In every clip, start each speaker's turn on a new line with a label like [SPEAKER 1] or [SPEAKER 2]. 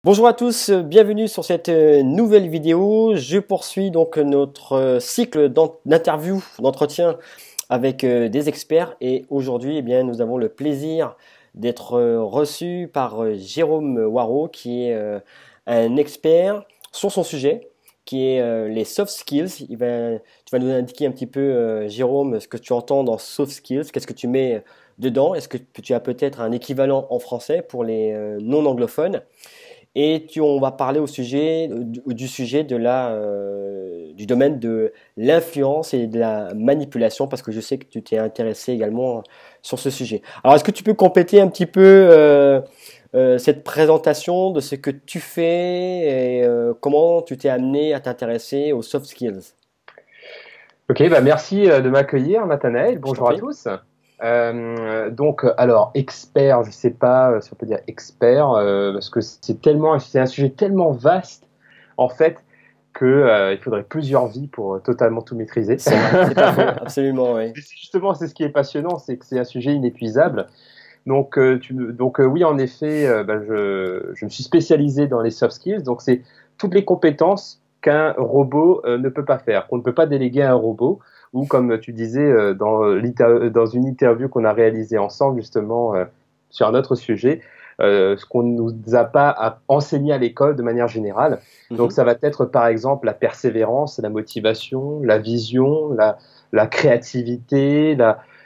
[SPEAKER 1] Bonjour à tous, bienvenue sur cette nouvelle vidéo. Je poursuis donc notre cycle d'interviews, d'entretien avec des experts et aujourd'hui, nous avons le plaisir d'être reçu par Jérôme Waro qui est un expert sur son sujet qui est les soft skills. Tu vas nous indiquer un petit peu, Jérôme, ce que tu entends dans soft skills, qu'est-ce que tu mets dedans, est-ce que tu as peut-être un équivalent en français pour les non anglophones? On va parler du sujet du domaine de l'influence et de la manipulation parce que je sais que tu t'es intéressé également sur ce sujet. Alors, est-ce que tu peux compléter un petit peu cette présentation de ce que tu fais et comment tu t'es amené à t'intéresser aux soft skills?
[SPEAKER 2] Ok, merci de m'accueillir, Nathanaël.
[SPEAKER 1] Je t'en
[SPEAKER 2] Bonjour à
[SPEAKER 1] prie.
[SPEAKER 2] tous. Alors, expert, je sais pas si on peut dire expert, parce que c'est un sujet tellement vaste, en fait, que il faudrait plusieurs vies pour totalement tout maîtriser.
[SPEAKER 1] C'est pas faux, absolument, oui.
[SPEAKER 2] Justement, c'est ce qui est passionnant, c'est que c'est un sujet inépuisable. Oui, en effet, je me suis spécialisé dans les soft skills. Donc, c'est toutes les compétences qu'un robot ne peut pas faire, qu'on ne peut pas déléguer à un robot. Ou comme tu disais dans une interview qu'on a réalisée ensemble, justement, sur un autre sujet, ce qu'on ne nous a pas enseigné à l'école de manière générale. Donc,
[SPEAKER 1] Mhm.
[SPEAKER 2] ça va être, par exemple, la persévérance, la motivation, la vision, la créativité,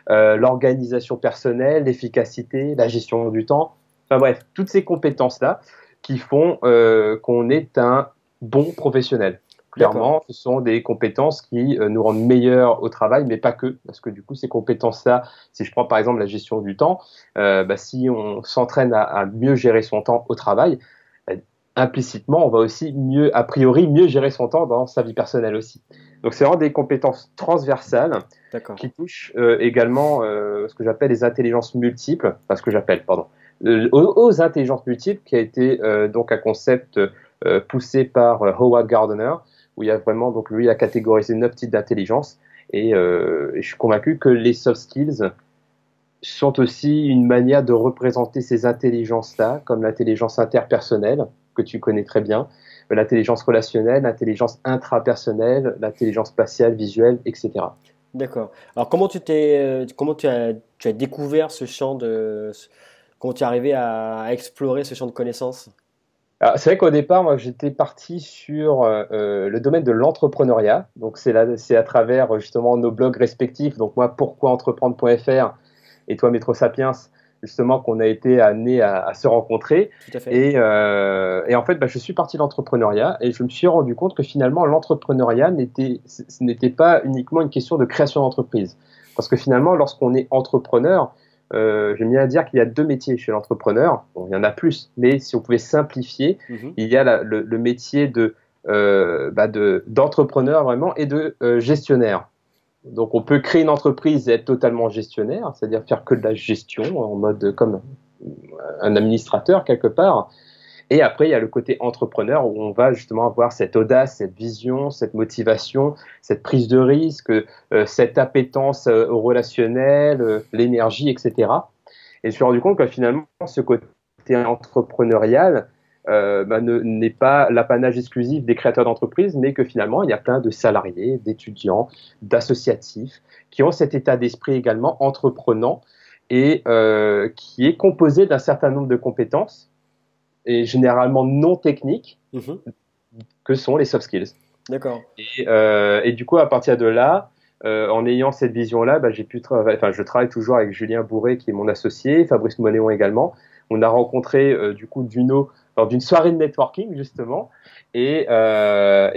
[SPEAKER 2] l'organisation personnelle, l'efficacité, la gestion du temps. Enfin bref, toutes ces compétences-là qui font qu'on est un bon professionnel.
[SPEAKER 1] D'accord.
[SPEAKER 2] Clairement, ce sont des compétences qui nous rendent meilleurs au travail, mais pas que, parce que du coup, ces compétences-là, si je prends par exemple la gestion du temps, si on s'entraîne à mieux gérer son temps au travail, euh, implicitement, on va aussi a priori, mieux gérer son temps dans sa vie personnelle aussi. Donc, c'est vraiment des compétences transversales
[SPEAKER 1] D'accord.
[SPEAKER 2] qui touche également ce que j'appelle les intelligences multiples, enfin ce que j'appelle, pardon, aux intelligences multiples, qui a été donc un concept poussé par Howard Gardner, où il y a vraiment, donc lui, il a catégorisé 9 types d'intelligence, et je suis convaincu que les soft skills sont aussi une manière de représenter ces intelligences-là, comme l'intelligence interpersonnelle, que tu connais très bien, l'intelligence relationnelle, l'intelligence intrapersonnelle, l'intelligence spatiale, visuelle, etc.
[SPEAKER 1] D'accord. Alors, comment tu as découvert comment tu es arrivé à explorer ce champ de connaissances?
[SPEAKER 2] Alors, c'est vrai qu'au départ, moi, j'étais parti sur le domaine de l'entrepreneuriat. Donc, c'est à travers justement nos blogs respectifs. Donc, moi, pourquoientreprendre.fr et toi, Métro Sapiens, justement, qu'on a été amenés à se rencontrer.
[SPEAKER 1] Tout à fait.
[SPEAKER 2] Et en fait, je suis parti de l'entrepreneuriat et je me suis rendu compte que finalement, l'entrepreneuriat ce n'était pas uniquement une question de création d'entreprise. Parce que finalement, lorsqu'on est entrepreneur, j'aime bien dire qu'il y a deux métiers chez l'entrepreneur. Bon, il y en a plus, mais si on pouvait simplifier,
[SPEAKER 1] Mhm.
[SPEAKER 2] il y a le métier d'entrepreneur vraiment et de gestionnaire. Donc, on peut créer une entreprise et être totalement gestionnaire, c'est-à-dire faire que de la gestion en mode comme un administrateur quelque part. Et après, il y a le côté entrepreneur où on va justement avoir cette audace, cette vision, cette motivation, cette prise de risque, cette appétence au relationnel, l'énergie, etc. Et je me suis rendu compte que finalement, ce côté entrepreneurial n'est pas l'apanage exclusif des créateurs d'entreprises, mais que finalement, il y a plein de salariés, d'étudiants, d'associatifs qui ont cet état d'esprit également entreprenant et qui est composé d'un certain nombre de compétences et généralement non techniques
[SPEAKER 1] Mhm.
[SPEAKER 2] que sont les soft skills.
[SPEAKER 1] D'accord.
[SPEAKER 2] Et du coup, à partir de là, en ayant cette vision-là, j'ai pu travailler. Enfin, je travaille toujours avec Julien Bourré, qui est mon associé, Fabrice Monéon également. On a rencontré du coup Duno lors d'une soirée de networking justement, et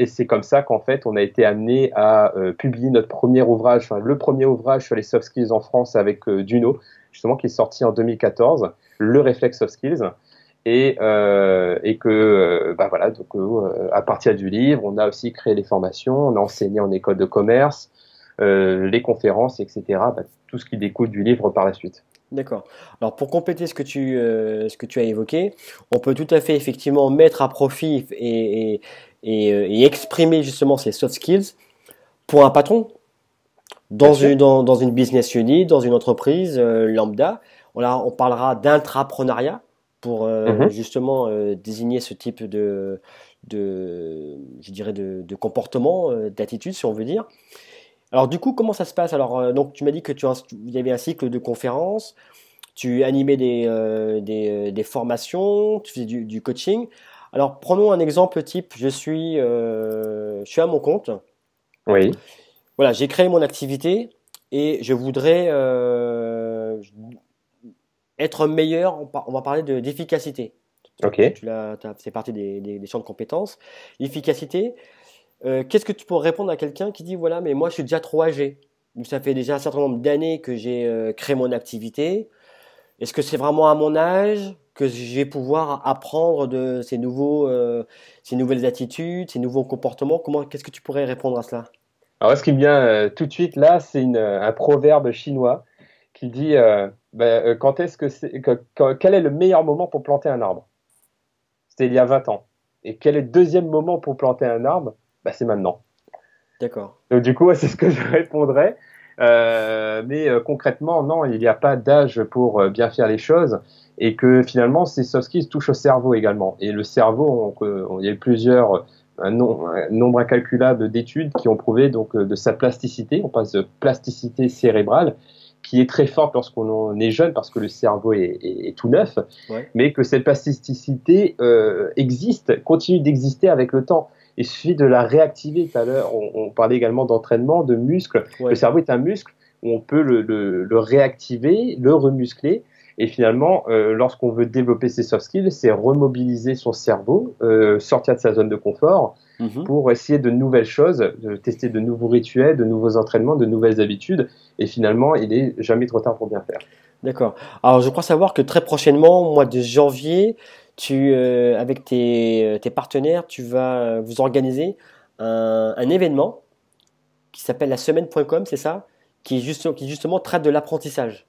[SPEAKER 2] c'est comme ça qu'en fait, on a été amené à publier notre premier ouvrage, enfin, le premier ouvrage sur les soft skills en France avec Duno, justement, qui est sorti en 2014, le réflexe soft skills. Et que voilà, donc à partir du livre, on a aussi créé les formations, on a enseigné en école de commerce, les conférences, etc. Tout ce qui découle du livre par la suite.
[SPEAKER 1] D'accord. Alors, pour compléter ce que tu as évoqué, on peut tout à fait effectivement mettre à profit et exprimer justement ces soft skills pour un patron
[SPEAKER 2] Bien sûr.
[SPEAKER 1] dans une business unit, dans une entreprise lambda. On parlera d'intrapreneuriat pour
[SPEAKER 2] Mhm.
[SPEAKER 1] justement désigner ce type je dirais de comportement, d'attitude, si on veut dire. Alors du coup, comment ça se passe? Alors donc tu m'as dit que il y avait un cycle de conférences, tu animais des formations, tu faisais du coaching. Alors prenons un exemple type. Je suis à mon compte.
[SPEAKER 2] Oui,
[SPEAKER 1] Voilà, j'ai créé mon activité et je voudrais être meilleur. On va parler d'efficacité.
[SPEAKER 2] ok.
[SPEAKER 1] C'est partie des champs de compétences. L'efficacité. Qu'est-ce que tu pourrais répondre à quelqu'un qui dit voilà, mais moi je suis déjà trop âgé. Donc, ça fait déjà un certain nombre d'années que j'ai créé mon activité. Est-ce que c'est vraiment à mon âge que je vais pouvoir apprendre de ces nouvelles attitudes, ces nouveaux comportements? Qu'est-ce que tu pourrais répondre à cela?
[SPEAKER 2] Alors, ce qui me vient tout de suite là, c'est un proverbe chinois qui dit quand est-ce que quel est le meilleur moment pour planter un arbre? C'était il y a 20 ans. Et quel est le deuxième moment pour planter un arbre? C'est maintenant.
[SPEAKER 1] D'accord.
[SPEAKER 2] Donc, du coup, ouais, c'est ce que je répondrais. Mais concrètement, non, il n'y a pas d'âge pour bien faire les choses. Et que finalement, ces soft skills touchent au cerveau également. Et le cerveau, il y a eu un nombre incalculable d'études qui ont prouvé donc de sa plasticité. On passe de plasticité cérébrale, qui est très forte lorsqu'on est jeune parce que le cerveau est tout neuf,
[SPEAKER 1] Ouais.
[SPEAKER 2] mais que cette plasticité existe, continue d'exister avec le temps. Il suffit de la réactiver. Tout à l'heure, on parlait également d'entraînement, de muscles. Le
[SPEAKER 1] Ouais.
[SPEAKER 2] cerveau est un muscle où on peut le réactiver, le remuscler. Et finalement, lorsqu'on veut développer ses soft skills, c'est remobiliser son cerveau, sortir de sa zone de confort
[SPEAKER 1] Mhm.
[SPEAKER 2] pour essayer de nouvelles choses, de tester de nouveaux rituels, de nouveaux entraînements, de nouvelles habitudes. Et finalement, il n'est jamais trop tard pour bien faire.
[SPEAKER 1] D'accord. Alors, je crois savoir que très prochainement, au mois de janvier, avec tes partenaires, tu vas vous organiser un événement qui s'appelle la semaine.com, c'est ça? Qui justement traite de l'apprentissage.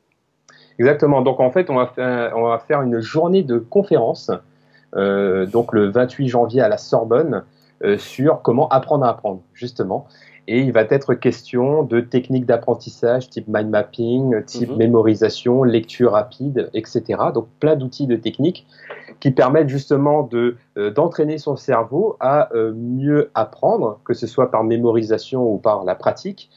[SPEAKER 2] Exactement. Donc en fait, on va faire une journée de conférence, donc le 28 janvier à la Sorbonne, sur comment apprendre à apprendre, justement. Et il va être question de techniques d'apprentissage type mind mapping, type
[SPEAKER 1] Mhm.
[SPEAKER 2] mémorisation, lecture rapide, etc. Donc plein d'outils de techniques qui permettent justement d'entraîner son cerveau à mieux apprendre, que ce soit par mémorisation ou par la pratique.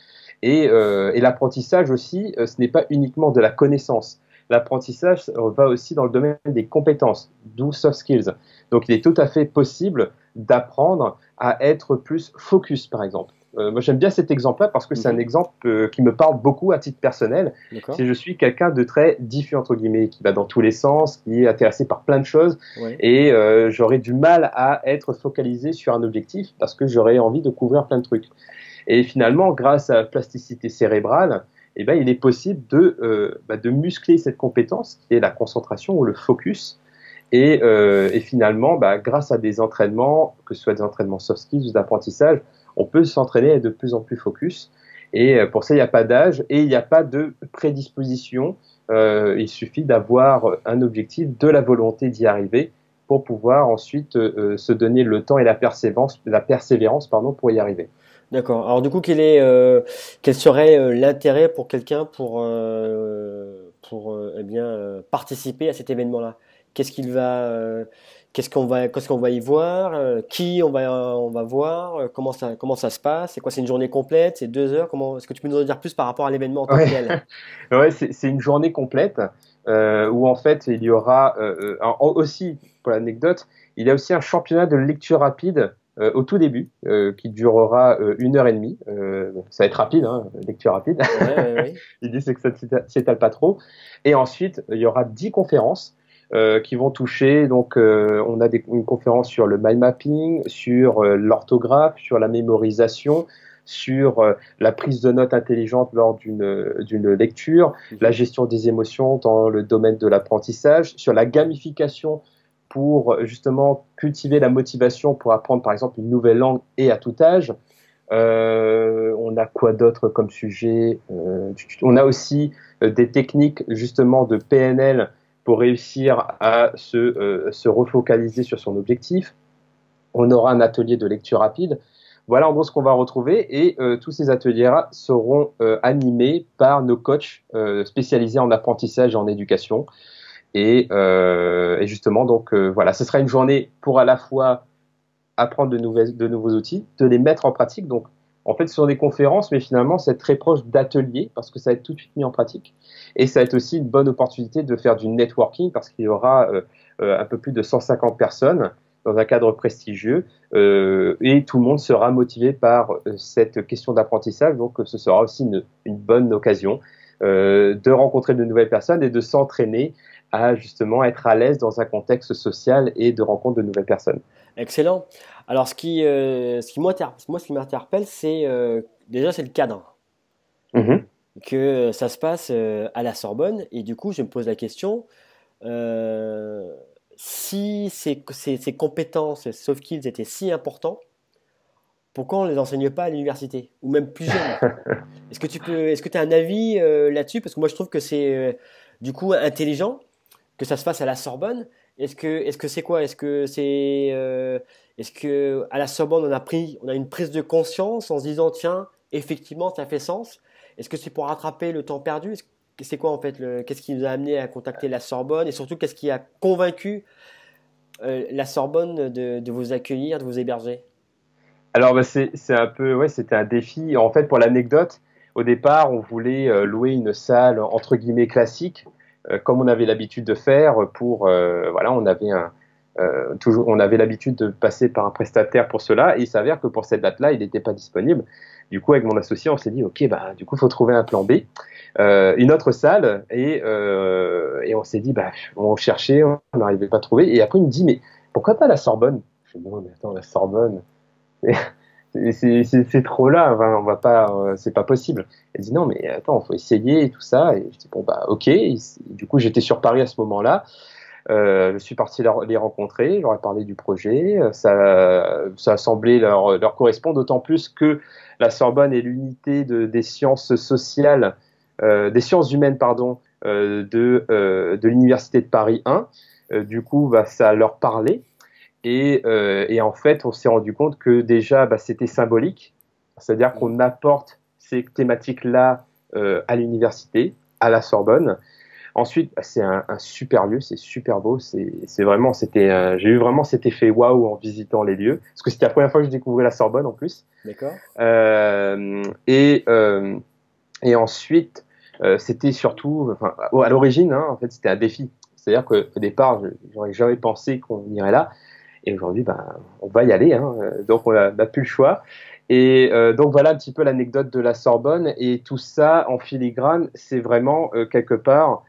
[SPEAKER 2] Et l'apprentissage aussi, ce n'est pas uniquement de la connaissance. L'apprentissage va aussi dans le domaine des compétences, d'où soft skills. Donc il est tout à fait possible d'apprendre à être plus focus, par exemple. Moi, j'aime bien cet exemple-là parce que c'est un
[SPEAKER 1] Mhm.
[SPEAKER 2] exemple qui me parle beaucoup à titre personnel.
[SPEAKER 1] D'accord.
[SPEAKER 2] Si je suis quelqu'un de très diffus, entre guillemets, qui va dans tous les sens, qui est intéressé par plein de choses,
[SPEAKER 1] Ouais.
[SPEAKER 2] et j'aurais du mal à être focalisé sur un objectif parce que j'aurais envie de couvrir plein de trucs. Et finalement, grâce à la plasticité cérébrale, eh ben, il est possible de muscler cette compétence qui est la concentration ou le focus. Et finalement, grâce à des entraînements, que ce soit des entraînements soft skills ou d'apprentissage, on peut s'entraîner à être de plus en plus focus. Et pour ça, il n'y a pas d'âge et il n'y a pas de prédisposition. Il suffit d'avoir un objectif, de la volonté d'y arriver pour pouvoir ensuite se donner le temps et la persévérance pardon, pour y arriver.
[SPEAKER 1] D'accord. Alors du coup, quel serait l'intérêt pour quelqu'un pour eh bien participer à cet événement-là? Qu'est-ce qu'il va qu'est-ce qu'on va y voir? Qui on va voir? Comment ça se passe? C'est quoi? C'est une journée complète? C'est 2 heures? Est-ce que tu peux nous en dire plus par rapport à l'événement en tant que
[SPEAKER 2] Ouais,
[SPEAKER 1] tel?
[SPEAKER 2] ouais c'est une journée complète où en fait il y aura aussi, pour l'anecdote, il y a aussi un championnat de lecture rapide au tout début qui durera 1 heure et demie. Ça va être rapide, hein, lecture rapide.
[SPEAKER 1] Ouais, ouais, ouais.
[SPEAKER 2] L'idée c'est que ça ne s'étale pas trop. Et ensuite il y aura 10 conférences qui vont toucher. Donc on a une conférence sur le mind mapping, sur l'orthographe, sur la mémorisation, sur la prise de notes intelligente lors d'une lecture, la
[SPEAKER 1] Mhm.
[SPEAKER 2] gestion des émotions dans le domaine de l'apprentissage, sur la gamification pour justement cultiver la motivation pour apprendre par exemple une nouvelle langue et à tout âge. On a quoi d'autre comme sujet? On a aussi des techniques justement de PNL pour réussir à se refocaliser sur son objectif. On aura un atelier de lecture rapide. Voilà en gros ce qu'on va retrouver et tous ces ateliers-là seront animés par nos coachs spécialisés en apprentissage et en éducation. Et justement, donc voilà, ce sera une journée pour à la fois apprendre de nouveaux outils, de les mettre en pratique. Donc, en fait, ce sont des conférences, mais finalement, c'est très proche d'ateliers parce que ça va être tout de suite mis en pratique. Et ça va être aussi une bonne opportunité de faire du networking parce qu'il y aura un peu plus de 150 personnes dans un cadre prestigieux et tout le monde sera motivé par cette question d'apprentissage. Donc, ce sera aussi une bonne occasion de rencontrer de nouvelles personnes et de s'entraîner à justement être à l'aise dans un contexte social et de rencontre de nouvelles personnes.
[SPEAKER 1] Excellent. Alors, ce qui m'interpelle, c'est déjà c'est le cadre.
[SPEAKER 2] Mhm.
[SPEAKER 1] Que ça se passe à la Sorbonne. Et du coup, je me pose la question, euh, si ces compétences, ces soft skills étaient si importants, pourquoi on ne les enseigne pas à l'université? Ou même plus jeunes? Est-ce que tu as un avis là-dessus? Parce que moi, je trouve que c'est du coup intelligent que ça se fasse à la Sorbonne. Est-ce que c'est quoi? Est-ce que à la Sorbonne on a une prise de conscience en se disant tiens, effectivement, ça fait sens. Est-ce que c'est pour rattraper le temps perdu? C'est quoi en fait qu'est-ce qui nous a amené à contacter la Sorbonne et surtout qu'est-ce qui a convaincu la Sorbonne de vous accueillir, de vous héberger?
[SPEAKER 2] Alors, bah, c'est un peu, ouais, c'était un défi. En fait, pour l'anecdote, au départ, on voulait louer une salle entre guillemets classique, comme on avait l'habitude de faire. Voilà, on avait l'habitude de passer par un prestataire pour cela. Et il s'avère que pour cette date-là, il n'était pas disponible. Du coup, avec mon associé, on s'est dit, ok, bah, du coup, il faut trouver un plan B, une autre salle, et on s'est dit, bah, on cherchait, on n'arrivait pas à trouver. Et après, il me dit, mais pourquoi pas la Sorbonne? Je me dis, non, mais attends, la Sorbonne. C'est trop là, enfin, on va pas, c'est pas possible. Elle dit non, mais attends, faut essayer et tout ça. Et je dis bon bah ok. Du coup, j'étais sur Paris à ce moment-là. Je suis parti les rencontrer, je leur ai parlé du projet. Ça a semblé leur correspondre, d'autant plus que la Sorbonne est l'unité des sciences sociales, des sciences humaines, pardon, de l'université de Paris 1. Du coup, bah, ça leur parlait. Et en fait, on s'est rendu compte que déjà, bah, c'était symbolique, c'est-à-dire
[SPEAKER 1] Mhm.
[SPEAKER 2] qu'on apporte ces thématiques-là à l'université, à la Sorbonne. Ensuite, bah, c'est un super lieu, c'est super beau, c'est vraiment, j'ai eu vraiment cet effet waouh en visitant les lieux, parce que c'était la première fois que je découvrais la Sorbonne en plus.
[SPEAKER 1] D'accord?
[SPEAKER 2] Euh, et, euh, et ensuite, c'était surtout, enfin, à l'origine, hein, en fait, c'était un défi. C'est-à-dire qu'au départ, j'aurais jamais pensé qu'on irait là. Et aujourd'hui, ben, on va y aller, hein. Donc on n'a plus le choix. Et donc voilà un petit peu l'anecdote de la Sorbonne. Et tout ça en filigrane, c'est vraiment quelque part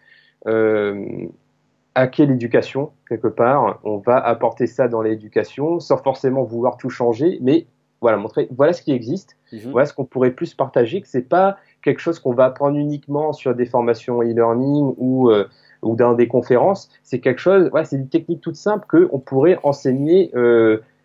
[SPEAKER 2] euh, hacker l'éducation, quelque part. On va apporter ça dans l'éducation sans forcément vouloir tout changer, mais voilà, montrer, voilà ce qui existe,
[SPEAKER 1] Mhm.
[SPEAKER 2] voilà ce qu'on pourrait plus partager, que c'est pas quelque chose qu'on va apprendre uniquement sur des formations e-learning ou dans des conférences, c'est quelque chose, ouais, c'est des techniques toutes simples qu'on pourrait enseigner,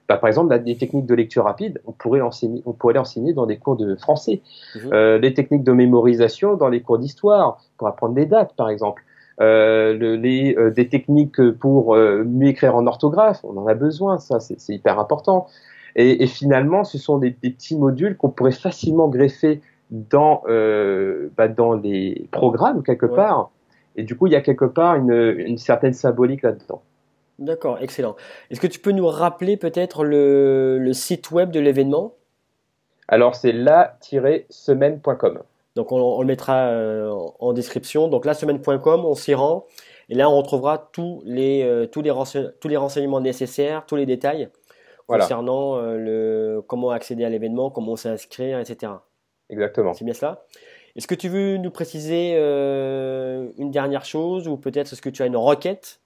[SPEAKER 2] bah, par exemple, des techniques de lecture rapide, on pourrait les enseigner dans des cours de français,
[SPEAKER 1] Mhm.
[SPEAKER 2] les techniques de mémorisation dans les cours d'histoire, pour apprendre des dates, par exemple des techniques pour mieux écrire en orthographe, on en a besoin, ça c'est hyper important. Et finalement, ce sont des petits modules qu'on pourrait facilement greffer dans les programmes quelque
[SPEAKER 1] Ouais.
[SPEAKER 2] part. Et du coup, il y a quelque part une certaine symbolique là-dedans.
[SPEAKER 1] D'accord, excellent. Est-ce que tu peux nous rappeler peut-être le site web de l'événement?
[SPEAKER 2] Alors, c'est la-semaine.com.
[SPEAKER 1] Donc on le mettra en description. Donc la semaine.com, on s'y rend et là on retrouvera tous les renseignements nécessaires, tous les détails
[SPEAKER 2] Voilà,
[SPEAKER 1] concernant comment accéder à l'événement, comment s'inscrire, etc.
[SPEAKER 2] exactement.
[SPEAKER 1] C'est bien cela? Est-ce que tu veux nous préciser une dernière chose ou peut-être est-ce que tu as une requête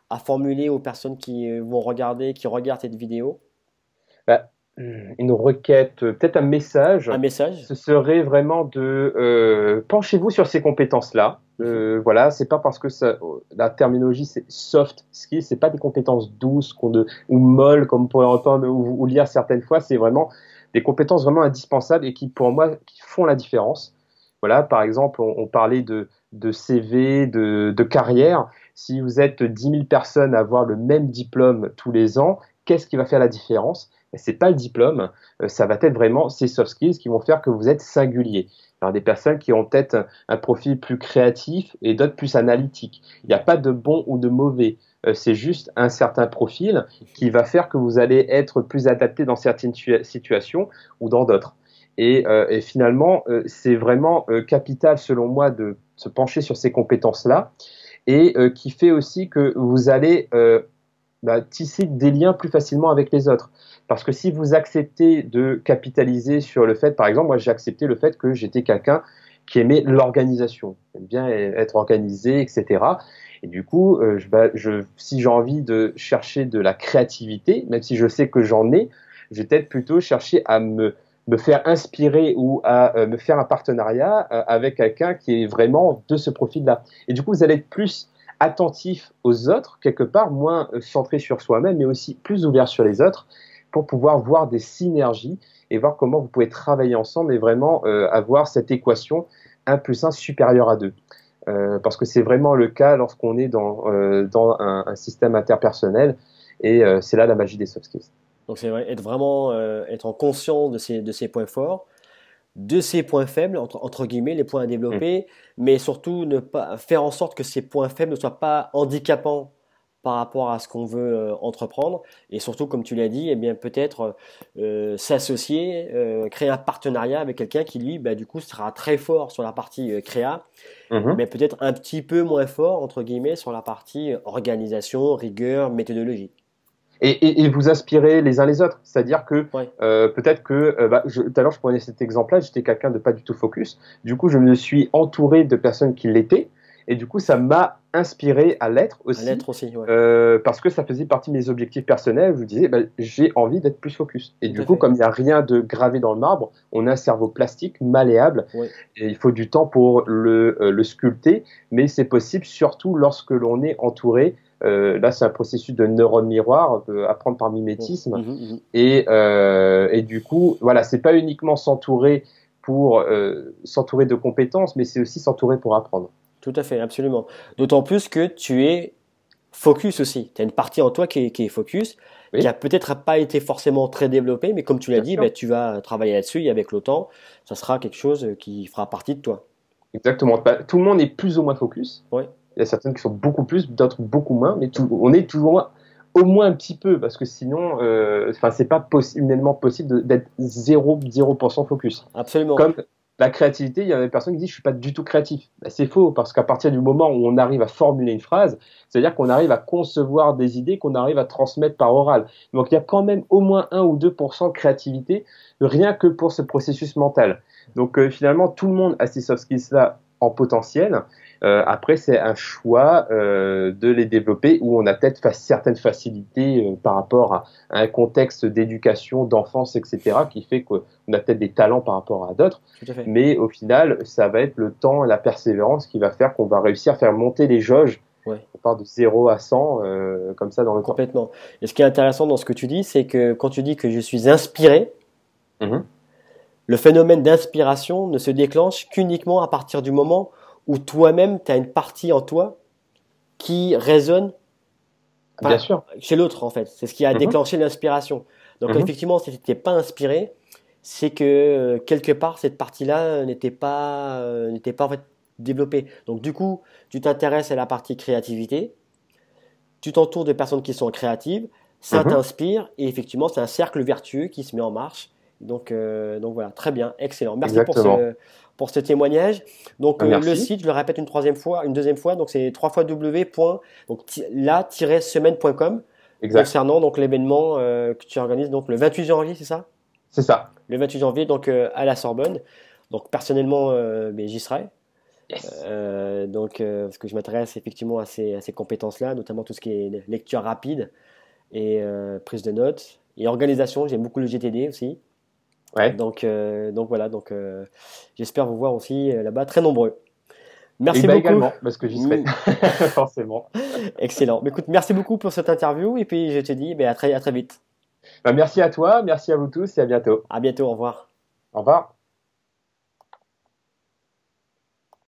[SPEAKER 1] à formuler aux personnes qui qui regardent cette vidéo?
[SPEAKER 2] Bah, une requête, peut-être un message,
[SPEAKER 1] Un message?
[SPEAKER 2] ce serait vraiment de penchez-vous sur ces compétences-là.
[SPEAKER 1] Mhm.
[SPEAKER 2] Voilà, c'est pas parce que la terminologie c'est soft skills, c'est pas des compétences douces ou molles comme on pourrait entendre ou lire certaines fois. C'est vraiment des compétences vraiment indispensables et qui, pour moi, qui font la différence. Voilà, par exemple, on parlait de CV, de carrière. Si vous êtes 10 000 personnes à avoir le même diplôme tous les ans, qu'est-ce qui va faire la différence? c'est pas le diplôme, ça va être vraiment ces soft skills qui vont faire que vous êtes singulier. Alors des personnes qui ont peut-être un profil plus créatif et d'autres plus analytique. Il n'y a pas de bon ou de mauvais. C'est juste un certain profil qui va faire que vous allez être plus adapté dans certaines situations ou dans d'autres. Et finalement, c'est vraiment capital selon moi de se pencher sur ces compétences-là et qui fait aussi que vous allez tisser des liens plus facilement avec les autres. Parce que si vous acceptez de capitaliser sur le fait, par exemple, moi j'ai accepté le fait que j'étais quelqu'un qui aimait l'organisation, j'aime bien être organisé, etc. Et du coup, si j'ai envie de chercher de la créativité, même si je sais que j'en ai, je vais peut-être plutôt chercher à me faire inspirer ou à me faire un partenariat avec quelqu'un qui est vraiment de ce profil-là. Et du coup, vous allez être plus attentif aux autres, quelque part, moins centré sur soi-même, mais aussi plus ouvert sur les autres pour pouvoir voir des synergies et voir comment vous pouvez travailler ensemble et vraiment avoir cette équation 1 plus 1 supérieur à 2. Parce que c'est vraiment le cas lorsqu'on est dans un système interpersonnel et c'est là la magie des soft skills.
[SPEAKER 1] Donc c'est vrai, être vraiment être en conscience de ses points forts, de ses points faibles, entre guillemets, les points à développer, mais surtout ne pas faire en sorte que ces points faibles ne soient pas handicapants par rapport à ce qu'on veut entreprendre. Et surtout, comme tu l'as dit, eh bien peut-être s'associer, créer un partenariat avec quelqu'un qui, lui, du coup, sera très fort sur la partie créa, mais peut-être un petit peu moins fort, entre guillemets, sur la partie organisation, rigueur, méthodologie.
[SPEAKER 2] Et vous inspirez les uns les autres. C'est-à-dire que
[SPEAKER 1] Ouais.
[SPEAKER 2] peut-être que, tout à l'heure je prenais cet exemple-là, j'étais quelqu'un de pas du tout focus. Du coup, je me suis entouré de personnes qui l'étaient. Et du coup, ça m'a inspiré à l'être aussi.
[SPEAKER 1] À l'être aussi, ouais.
[SPEAKER 2] Parce que ça faisait partie de mes objectifs personnels. Je me disais, j'ai envie d'être plus focus. Et
[SPEAKER 1] Tout
[SPEAKER 2] du
[SPEAKER 1] à
[SPEAKER 2] coup,
[SPEAKER 1] fait.
[SPEAKER 2] comme il n'y a rien de gravé dans le marbre, on a un cerveau plastique, malléable.
[SPEAKER 1] Ouais.
[SPEAKER 2] Et il faut du temps pour le sculpter. Mais c'est possible, surtout lorsque l'on est entouré. Là, c'est un processus de neurones miroir, apprendre par mimétisme. Et du coup, voilà, c'est pas uniquement s'entourer pour s'entourer de compétences, mais c'est aussi s'entourer pour apprendre.
[SPEAKER 1] Tout à fait, absolument. D'autant plus que tu es focus aussi. Tu as une partie en toi qui est focus, qui
[SPEAKER 2] Oui,
[SPEAKER 1] a peut-être pas été forcément très développée, mais comme tu l'as
[SPEAKER 2] bien
[SPEAKER 1] dit,
[SPEAKER 2] sûr.
[SPEAKER 1] tu vas travailler là-dessus et avec le temps, ça sera quelque chose qui fera partie de toi.
[SPEAKER 2] Exactement. Tout le monde est plus ou moins focus.
[SPEAKER 1] Ouais,
[SPEAKER 2] Il y a certaines qui sont beaucoup plus, d'autres beaucoup moins, mais on est toujours au moins un petit peu, parce que sinon, c'est pas humainement possible d'être 0% focus.
[SPEAKER 1] absolument.
[SPEAKER 2] Comme la créativité, il y a des personnes qui disent je suis pas du tout créatif. C'est faux, parce qu'à partir du moment où on arrive à formuler une phrase, c'est-à-dire qu'on arrive à concevoir des idées qu'on arrive à transmettre par oral. Donc il y a quand même au moins 1 ou 2% de créativité, rien que pour ce processus mental. Donc finalement, tout le monde a ces soft skills-là en potentiel. Après, c'est un choix de les développer où on a peut-être certaines facilités par rapport à un contexte d'éducation, d'enfance, etc., qui fait qu'on a peut-être des talents par rapport à d'autres.
[SPEAKER 1] Tout à fait.
[SPEAKER 2] Mais au final, ça va être le temps et la persévérance qui va faire qu'on va réussir à faire monter les jauges.
[SPEAKER 1] Ouais,
[SPEAKER 2] On part de 0 à 100 comme ça dans le temps.
[SPEAKER 1] complètement. Et ce qui est intéressant dans ce que tu dis, c'est que quand tu dis que je suis inspiré,
[SPEAKER 2] Mhm.
[SPEAKER 1] le phénomène d'inspiration ne se déclenche qu'uniquement à partir du moment où toi-même, tu as une partie en toi qui résonne
[SPEAKER 2] Bien
[SPEAKER 1] enfin,
[SPEAKER 2] sûr.
[SPEAKER 1] chez l'autre en fait. C'est ce qui a
[SPEAKER 2] Mhm.
[SPEAKER 1] déclenché l'inspiration. Donc
[SPEAKER 2] Mhm.
[SPEAKER 1] effectivement, si tu n'étais pas inspiré, c'est que quelque part cette partie-là n'était pas en fait développée. Donc du coup, tu t'intéresses à la partie créativité, tu t'entoures de personnes qui sont créatives, ça
[SPEAKER 2] Mhm.
[SPEAKER 1] t'inspire et effectivement c'est un cercle vertueux qui se met en marche. Donc voilà, très bien, excellent. Merci
[SPEAKER 2] Exactement.
[SPEAKER 1] pour ce témoignage. Donc le
[SPEAKER 2] Merci.
[SPEAKER 1] site, je le répète une deuxième fois, donc c'est www.la-semaine.com
[SPEAKER 2] Exact.
[SPEAKER 1] concernant donc l'événement que tu organises donc le 28 janvier, c'est ça?
[SPEAKER 2] C'est ça.
[SPEAKER 1] Le 28 janvier donc à la Sorbonne. Donc personnellement, j'y serai.
[SPEAKER 2] Yes.
[SPEAKER 1] Parce que je m'intéresse effectivement à ces compétences-là, notamment tout ce qui est lecture rapide et prise de notes et organisation. J'aime beaucoup le GTD aussi.
[SPEAKER 2] Ouais.
[SPEAKER 1] Donc voilà, j'espère vous voir aussi là-bas très nombreux.
[SPEAKER 2] Et
[SPEAKER 1] Merci
[SPEAKER 2] bah
[SPEAKER 1] beaucoup.
[SPEAKER 2] également, parce que j'y serai. Forcément.
[SPEAKER 1] Excellent. Mais écoute, merci beaucoup pour cette interview et puis je te dis à très vite.
[SPEAKER 2] Bah, merci à toi, merci à vous tous et à bientôt.
[SPEAKER 1] À bientôt, au revoir.
[SPEAKER 2] Au revoir.